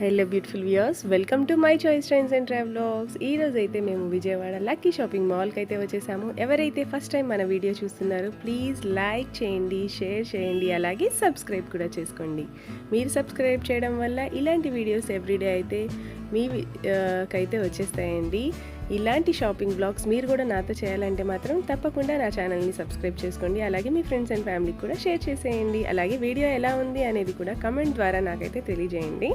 Hello beautiful viewers, welcome to my choice trains and travelogues. ఈ రోజు అయితే మేము విజయవాడ లక్కీ షాపింగ్ మాల్కి అయితే వచ్చేసాము. ఎవరైతే ఫస్ట్ టైం మన వీడియో చూస్తున్నారో ప్లీజ్ లైక్ చేయండి, షేర్ చేయండి, అలాగే సబ్స్క్రైబ్ కూడా చేసుకోండి. మీరు సబ్స్క్రైబ్ చేయడం వల్ల ఇలాంటి వీడియోస్ ఎవ్రీడే అయితే మీ కైతే వచ్చేస్తాయండి. ఇలాంటి షాపింగ్ బ్లాగ్స్ మీరు కూడా నాతో చేయాలంటే మాత్రం తప్పకుండా నా ఛానల్ని సబ్స్క్రైబ్ చేసుకోండి. అలాగే మీ ఫ్రెండ్స్ అండ్ ఫ్యామిలీకి కూడా షేర్ చేసేయండి. అలాగే వీడియో ఎలా ఉంది అనేది కూడా కమెంట్ ద్వారా నాకైతే తెలియజేయండి.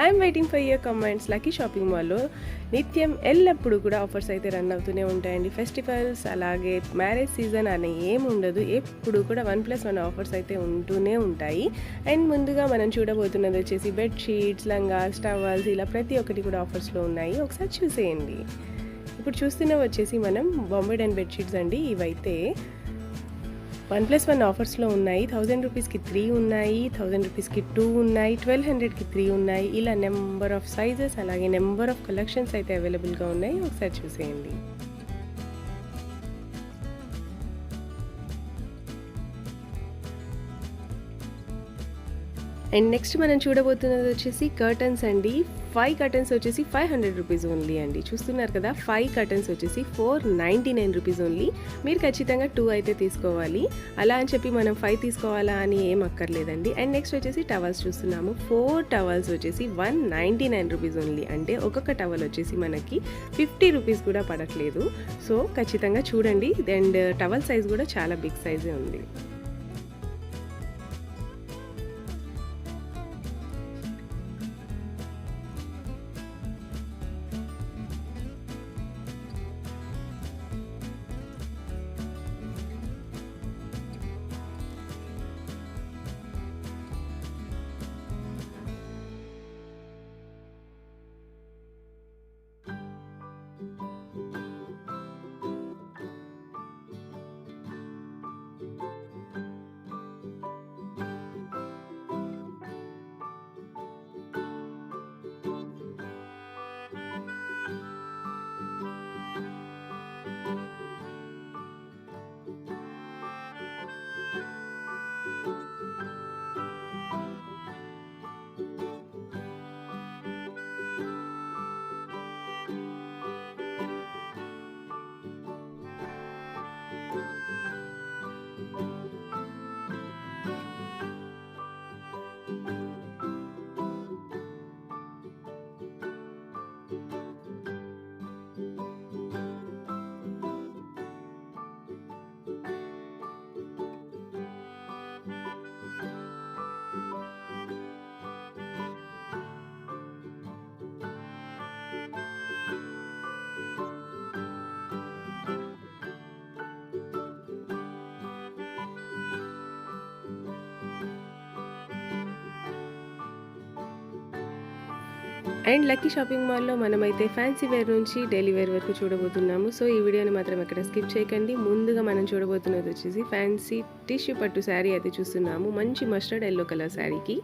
I'm waiting for your comments. Lucky shopping మాల్లో నిత్యం ఎల్లప్పుడూ కూడా ఆఫర్స్ అయితే రన్ అవుతూనే ఉంటాయండి. ఫెస్టివల్స్ అలాగే మ్యారేజ్ సీజన్ అనే ఏమి ఉండదు, ఎప్పుడు కూడా 1+1 ఆఫర్స్ అయితే ఉంటూనే ఉంటాయి. అండ్ ముందుగా మనం చూడబోతున్నది వచ్చేసి బెడ్షీట్స్, లంగాస్, టవల్స్, ఇలా ప్రతి ఒక్కటి కూడా ఆఫర్స్లో ఉన్నాయి. ఒకసారి చూసేయండి. ఇప్పుడు చూస్తున్నవి వచ్చేసి మనం బాంబే డన్ బెడ్షీట్స్ అండి. ఇవైతే 1+1 ఆఫర్స్లో ఉన్నాయి. 1000 రూపీస్కి 3 ఉన్నాయి, 1000 రూపీస్కి 2 ఉన్నాయి, 1200కి 3 ఉన్నాయి. ఇలా నెంబర్ ఆఫ్ సైజెస్ అలాగే నెంబర్ ఆఫ్ కలెక్షన్స్ అయితే అవైలబుల్గా ఉన్నాయి. ఒకసారి చూసేయండి. అండ్ నెక్స్ట్ మనం చూడబోతున్నది వచ్చేసి కర్టన్స్ అండి. 5 కర్టన్స్ వచ్చేసి 500 రూపీస్ ఓన్లీ అండి. చూస్తున్నారు కదా, 5 కర్టన్స్ వచ్చేసి 499 రూపీస్ ఓన్లీ. మీరు ఖచ్చితంగా 2 అయితే తీసుకోవాలి. అలా అని చెప్పి మనం 5 తీసుకోవాలా అని ఏం అక్కర్లేదండి. అండ్ నెక్స్ట్ వచ్చేసి టవల్స్ చూస్తున్నాము. 4 టవల్స్ వచ్చేసి 199 రూపీస్ ఓన్లీ. అంటే ఒక్కొక్క టవల్ వచ్చేసి మనకి 50 రూపీస్ కూడా పడట్లేదు. సో ఖచ్చితంగా చూడండి. అండ్ టవల్ సైజ్ కూడా చాలా బిగ్ సైజే ఉంది. అండ్ లక్కీ షాపింగ్ మాల్లో మనమైతే ఫ్యాన్సీ వేర్ నుంచి డైలీ వేర్ వరకు చూడబోతున్నాము. సో ఈ వీడియోని మాత్రం ఎక్కడ స్కిప్ చేయకండి. ముందుగా మనం చూడబోతున్నది వచ్చేసి ఫ్యాన్సీ టిష్యూ పట్టు శారీ అయితే చూస్తున్నాము. మంచి మస్టర్డ్ ఎల్లో కలర్ శారీకి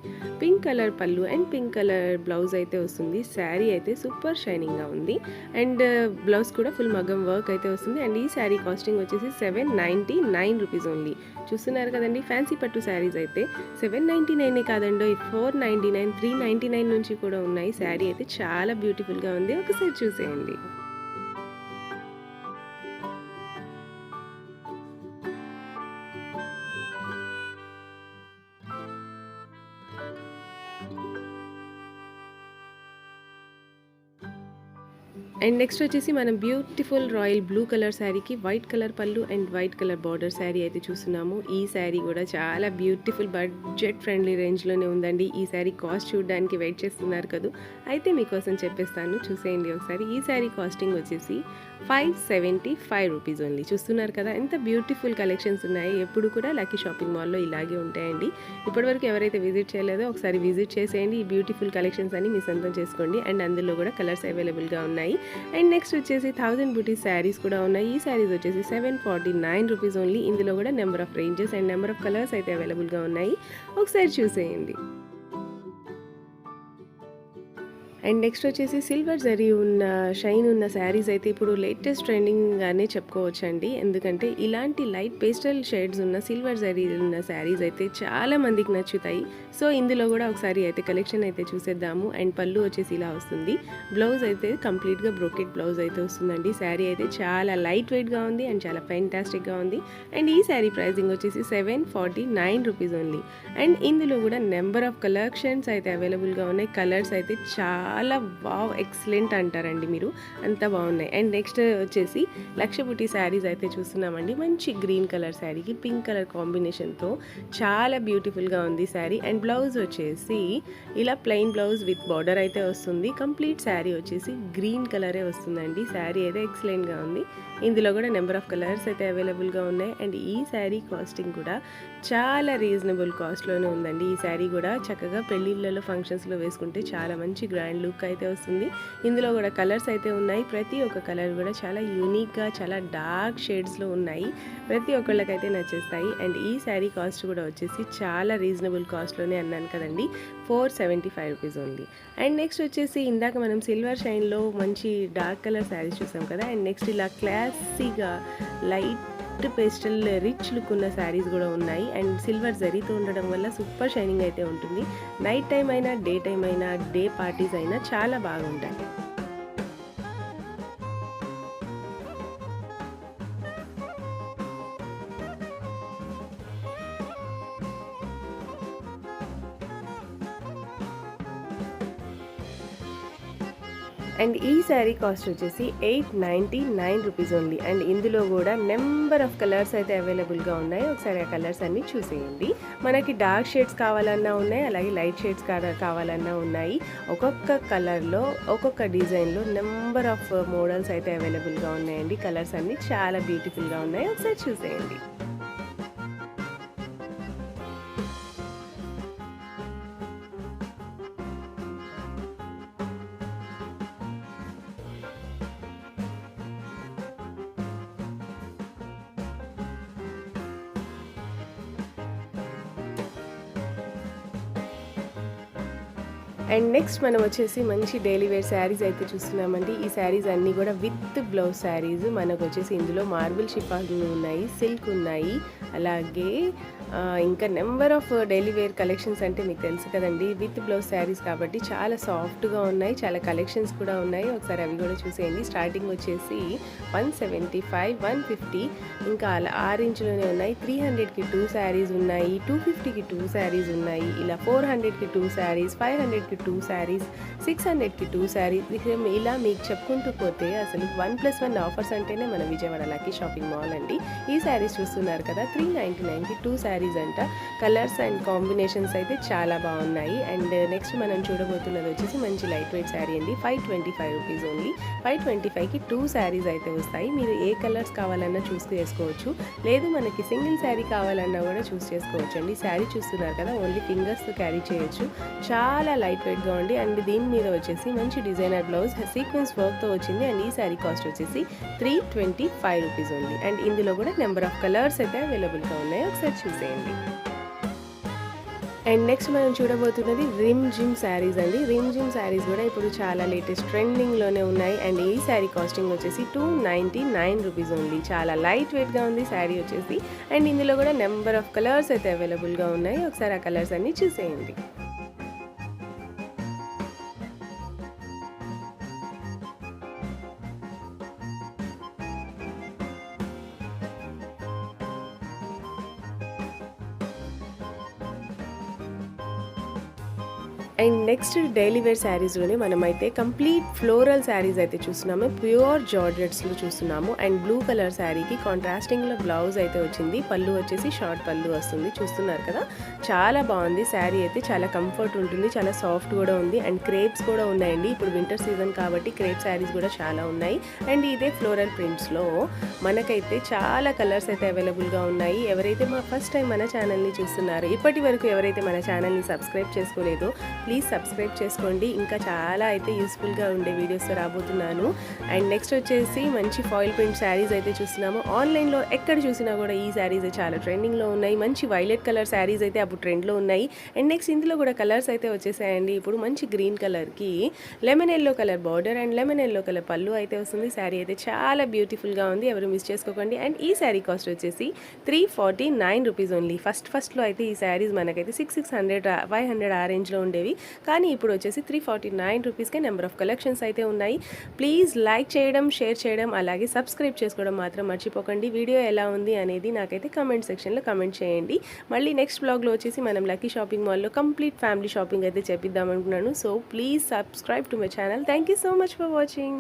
పింక్ కలర్ పళ్ళు అండ్ పింక్ కలర్ బ్లౌజ్ అయితే వస్తుంది. శారీ అయితే సూపర్ షైనింగ్గా ఉంది. అండ్ బ్లౌజ్ కూడా ఫుల్ మగ్గం వర్క్ అయితే వస్తుంది. అండ్ ఈ శారీ కాస్టింగ్ వచ్చేసి 799 రూపీస్ ఓన్లీ. చూస్తున్నారు కదండి, ఫ్యాన్సీ పట్టు శారీస్ అయితే 799 కాదండో, 499, 399 నుంచి కూడా ఉన్నాయి. శారీ అయితే చాలా బ్యూటిఫుల్గా ఉంది. ఒకసారి చూసేయండి. అండ్ నెక్స్ట్ వచ్చేసి మనం బ్యూటిఫుల్ రాయల్ బ్లూ కలర్ శారీకి వైట్ కలర్ పళ్ళు and white colour border sari అయితే చూస్తున్నాము. ఈ శారీ కూడా చాలా బ్యూటిఫుల్ బడ్జెట్ ఫ్రెండ్లీ రేంజ్లోనే ఉందండి. ఈ శారీ కాస్ట్ చూడడానికి వెయిట్ చేస్తున్నారు కదా, అయితే మీకోసం చెప్పేస్తాను, చూసేయండి ఒకసారి. ఈ శారీ కాస్టింగ్ వచ్చేసి 575 రూపీస్ ఓన్లీ. చూస్తున్నారు కదా, ఎంత బ్యూటిఫుల్ కలెక్షన్స్ ఉన్నాయి. ఎప్పుడు కూడా లక్కీ షాపింగ్ మాల్లో ఇలాగే ఉంటాయండి. ఇప్పటివరకు ఎవరైతే విజిట్ చేయలేదో ఒకసారి విజిట్ చేసేయండి. ఈ బ్యూటిఫుల్ కలెక్షన్స్ అని మీ సొంతం చేసుకోండి. అండ్ అందులో కూడా కలర్స్ అవైలబుల్గా ఉన్నాయి. అండ్ నెక్స్ట్ వచ్చేసి 1000 బూటీస్ శారీస్ కూడా ఉన్నాయి. ఈ శారీస్ వచ్చేసి 749 రూపీస్ ఓన్లీ. ఇందులో కూడా number of ranges and number of colours అయితే అవైలబుల్గా ఉన్నాయి. ఒకసారి చూసేయండి. అండ్ నెక్స్ట్ వచ్చేసి సిల్వర్ జరీ ఉన్న షైన్ ఉన్న శారీస్ అయితే ఇప్పుడు లేటెస్ట్ ట్రెండింగ్గానే చెప్పుకోవచ్చండి. ఎందుకంటే ఇలాంటి లైట్ పేస్టల్ షేడ్స్ ఉన్న సిల్వర్ జరీ ఉన్న శారీస్ అయితే చాలా మందికి నచ్చుతాయి. సో ఇందులో కూడా ఒకసారి అయితే కలెక్షన్ అయితే చూసేద్దాము. అండ్ పళ్ళు వచ్చేసి ఇలా వస్తుంది. బ్లౌజ్ అయితే కంప్లీట్గా బ్రోకెట్ బ్లౌజ్ అయితే వస్తుందండి. శారీ అయితే చాలా లైట్ వెయిట్గా ఉంది అండ్ చాలా ఫెంటాస్టిక్గా ఉంది. అండ్ ఈ శారీ ప్రైజింగ్ వచ్చేసి 749 రూపీస్ ఓన్లీ. అండ్ ఇందులో కూడా నెంబర్ ఆఫ్ కలెక్షన్స్ అయితే అవైలబుల్గా ఉన్నాయి. కలర్స్ అయితే చాలా ఎక్సలెంట్ అంటారండి మీరు, అంత బాగున్నాయి. అండ్ నెక్స్ట్ వచ్చేసి లక్షపుటి శారీస్ అయితే చూస్తున్నామండి. మంచి గ్రీన్ కలర్ శారీకి పింక్ కలర్ కాంబినేషన్తో చాలా బ్యూటిఫుల్గా ఉంది శారీ. అండ్ బ్లౌజ్ వచ్చేసి ఇలా ప్లెయిన్ బ్లౌజ్ విత్ బార్డర్ అయితే వస్తుంది. కంప్లీట్ శారీ వచ్చేసి గ్రీన్ కలరే వస్తుందండి. శారీ అయితే ఎక్సలెంట్గా ఉంది. ఇందులో కూడా నెంబర్ ఆఫ్ కలర్స్ అయితే అవైలబుల్గా ఉన్నాయి. అండ్ ఈ శారీ కాస్టింగ్ కూడా చాలా రీజనబుల్ కాస్ట్లోనే ఉందండి. ఈ శారీ కూడా చక్కగా పెళ్ళిళ్ళలో ఫంక్షన్స్లో వేసుకుంటే చాలా మంచి గ్రాండ్ లుక్ అయితే వస్తుంది. ఇందులో కూడా కలర్స్ అయితే ఉన్నాయి. ప్రతి ఒక్క కలర్ కూడా చాలా యూనిక్గా చాలా డార్క్ షేడ్స్లో ఉన్నాయి. ప్రతి ఒక్కళ్ళకైతే నచ్చేస్తాయి. అండ్ ఈ శారీ కాస్ట్ కూడా వచ్చేసి చాలా రీజనబుల్ కాస్ట్లోనే అన్నాను కదండి, 475 రూపీస్ ఓన్లీ. అండ్ నెక్స్ట్ వచ్చేసి ఇందాక మనం సిల్వర్ షైన్లో మంచి డార్క్ కలర్ శారీస్ చూసాం కదా. అండ్ నెక్స్ట్ ఇలా క్లాసీగా లైట్ పేస్టల్ రిచ్ లుక్ ఉన్న శారీస్ కూడా ఉన్నాయి. అండ్ సిల్వర్ జరీతో ఉండడం వల్ల సూపర్ షైనింగ్ అయితే ఉంటుంది. నైట్ టైం అయినా డే టైం అయినా డే పార్టీస్ అయినా చాలా బాగుంటాయి. అండ్ ఈ శారీ కాస్ట్ వచ్చేసి 899 రూపీస్ ఓన్లీ. అండ్ ఇందులో కూడా నెంబర్ ఆఫ్ కలర్స్ అయితే అవైలబుల్గా ఉన్నాయి. ఒకసారి ఆ కలర్స్ అన్నీ చూసేయండి. మనకి డార్క్ షేడ్స్ కావాలన్నా ఉన్నాయి, అలాగే లైట్ షేడ్స్ కావాలన్నా ఉన్నాయి. ఒక్కొక్క కలర్లో ఒక్కొక్క డిజైన్లో నెంబర్ ఆఫ్ మోడల్స్ అయితే అవైలబుల్గా ఉన్నాయండి. కలర్స్ అన్నీ చాలా బ్యూటిఫుల్గా ఉన్నాయి. ఒకసారి చూసేయండి. అండ్ నెక్స్ట్ మనం వచ్చేసి మంచి డైలీ వేర్ శారీస్ అయితే చూస్తున్నామండి. ఈ శారీస్ అన్నీ కూడా విత్ బ్లౌజ్ శారీస్. మనకు వచ్చేసి ఇందులో మార్బుల్ షిఫాన్ ఉన్నాయి, సిల్క్ ఉన్నాయి, అలాగే ఇంకా number of daily wear collections అంటే మీకు తెలుసు కదండి, విత్ బ్లౌజ్ శారీస్ కాబట్టి చాలా సాఫ్ట్గా ఉన్నాయి. చాలా కలెక్షన్స్ కూడా ఉన్నాయి. ఒకసారి అవి కూడా చూసేయండి. స్టార్టింగ్ వచ్చేసి 175, 150 ఇంకా అలా 6 ఇంచులోనే ఉన్నాయి. 300కి 2 శారీస్ ఉన్నాయి, 250కి 2 శారీస్ ఉన్నాయి, ఇలా 400కి 2 శారీస్, 500కి 2 శారీస్, 600కి 2 శారీస్. ఇలా మీకు చెప్పుకుంటూ పోతే అసలు 1+1 ఆఫర్స్ అంటేనే మన విజయవాడ లక్కీ షాపింగ్ మాల్ అండి. ఈ శారీస్ చూస్తున్నారు కదా, 399కి 2 శారీస్ అంట. కలర్స్ అండ్ కాంబినేషన్స్ అయితే చాలా బాగున్నాయి. అండ్ నెక్స్ట్ మనం చూడబోతున్నది వచ్చేసి మంచి లైట్ వెయిట్ శారీ అండి. 525 రూపీస్ ఓన్లీ. 525కి 2 శారీస్ అయితే వస్తాయి. మీరు ఏ కలర్స్ కావాలన్నా చూస్ చేసుకోవచ్చు, లేదు మనకి సింగిల్ శారీ కావాలన్నా కూడా చూస్ చేసుకోవచ్చు అండి. శారీ చూస్తున్నారు కదా, ఓన్లీ ఫింగర్స్తో క్యారీ చేయొచ్చు. చాలా లైట్ వెయిట్గా ఉంది. అండ్ దీని మీద వచ్చేసి మంచి డిజైనర్ బ్లౌజ్ సీక్వెన్స్ వర్క్తో వచ్చింది. అండ్ ఈ శారీ కాస్ట్ వచ్చేసి 325 రూపీస్ ఓన్లీ. అండ్ ఇందులో కూడా నెంబర్ ఆఫ్ కలర్స్ అయితే అవైలబుల్గా ఉన్నాయి. ఒకసారి చూసేయండి. అండ్ నెక్స్ట్ మనం చూడబోతున్నది రిమ్ జిమ్ శారీస్ అండి. రిమ్ జిమ్ శారీస్ కూడా ఇప్పుడు చాలా లేటెస్ట్ ట్రెండింగ్లోనే ఉన్నాయి. అండ్ ఈ శారీ కాస్టింగ్ వచ్చేసి 299 రూపీస్ ఓన్లీ. చాలా లైట్ వెయిట్గా ఉంది శారీ వచ్చేసి. అండ్ ఇందులో కూడా నెంబర్ ఆఫ్ కలర్స్ అయితే అవైలబుల్గా ఉన్నాయి. ఒకసారి ఆ కలర్స్ అన్నీ చూసేయండి. అండ్ నెక్స్ట్ డైలీ వేర్ శారీస్లోనే మనమైతే కంప్లీట్ ఫ్లోరల్ శారీస్ అయితే చూస్తున్నాము. ప్యూర్ జార్జెట్స్లో చూస్తున్నాము. అండ్ బ్లూ కలర్ శారీకి కాంట్రాస్టింగ్లో బ్లౌజ్ అయితే వచ్చింది. పళ్ళు వచ్చేసి షార్ట్ పళ్ళు వస్తుంది. చూస్తున్నారు కదా, చాలా బాగుంది శారీ అయితే. చాలా కంఫర్ట్ ఉంటుంది, చాలా సాఫ్ట్ కూడా ఉంది. అండ్ క్రేప్స్ కూడా ఉన్నాయండి. ఇప్పుడు వింటర్ సీజన్ కాబట్టి క్రేప్ శారీస్ కూడా చాలా ఉన్నాయి. అండ్ ఇదే ఫ్లోరల్ ప్రింట్స్లో మనకైతే చాలా కలర్స్ అయితే అవైలబుల్గా ఉన్నాయి. ఎవరైతే ఫస్ట్ టైం మన ఛానల్ని చూస్తున్నారో, ఇప్పటి వరకు ఎవరైతే మన ఛానల్ని సబ్స్క్రైబ్ చేసుకోలేదో ప్లీజ్ సబ్స్క్రైబ్ చేసుకోండి. ఇంకా చాలా అయితే యూస్ఫుల్గా ఉండే వీడియోస్తో రాబోతున్నాను. అండ్ నెక్స్ట్ వచ్చేసి మంచి ఫాయిల్ ప్రింట్ శారీస్ అయితే చూస్తున్నాము. ఆన్లైన్లో ఎక్కడ చూసినా కూడా ఈ శారీస్ చాలా ట్రెండింగ్లో ఉన్నాయి. మంచి వైలెట్ కలర్ శారీస్ అయితే అప్పుడు ట్రెండ్లో ఉన్నాయి. అండ్ నెక్స్ట్ ఇందులో కూడా కలర్స్ అయితే వచ్చేసాయండి. ఇప్పుడు మంచి గ్రీన్ కలర్కి lemon yellow colour border and lemon yellow colour పళ్ళు అయితే వస్తుంది. శారీ అయితే చాలా బ్యూటిఫుల్గా ఉంది, ఎవరు మిస్ చేసుకోకండి. అండ్ ఈ శారీ కాస్ట్ వచ్చేసి 349 రూపీస్ ఓన్లీ. ఫస్ట్లో అయితే ఈ శారీస్ మనకైతే 600 500 ఆ రేంజ్లో ఉండేవి, కానీ ఇప్పుడు వచ్చేసి 349 రూపీస్కే నెంబర్ ఆఫ్ కలెక్షన్స్ అయితే ఉన్నాయి. ప్లీజ్ లైక్ చేయడం, షేర్ చేయడం, అలాగే సబ్స్క్రైబ్ చేసుకోవడం మాత్రం మర్చిపోకండి. వీడియో ఎలా ఉంది అనేది నాకైతే కమెంట్ సెక్షన్లో కమెంట్ చేయండి. మళ్ళీ నెక్స్ట్ బ్లాగ్లో వచ్చేసి మనం లక్కీ షాపింగ్ మాల్లో కంప్లీట్ ఫ్యామిలీ షాపింగ్ అయితే చేపిద్దాం అనుకున్నాను. So please subscribe to my channel. Thank you so much for watching.